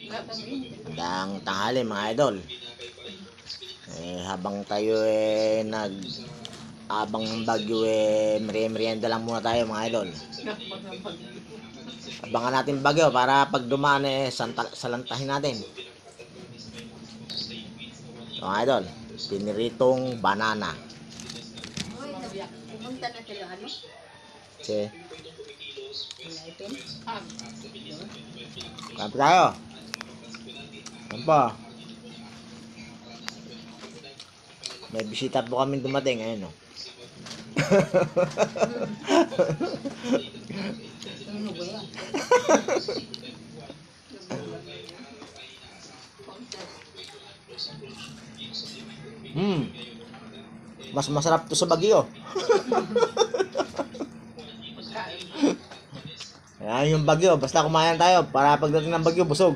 Magandang tanghali mga idol. Habang tayo abang ng bagyo merienda lang muna tayo mga idol. Abangan natin bagyo para pag dumaan salantahin natin. So, mga idol, piniritong banana. Pumunta na sila ano? Kasi, Ipin? kape tayo. Ano pa? May bisita po kami dumating, ayun o. Ano ba yan? Mas masarap to sa Baguio. Ayan yung Baguio, basta kumain tayo para pagdating ng Baguio busog.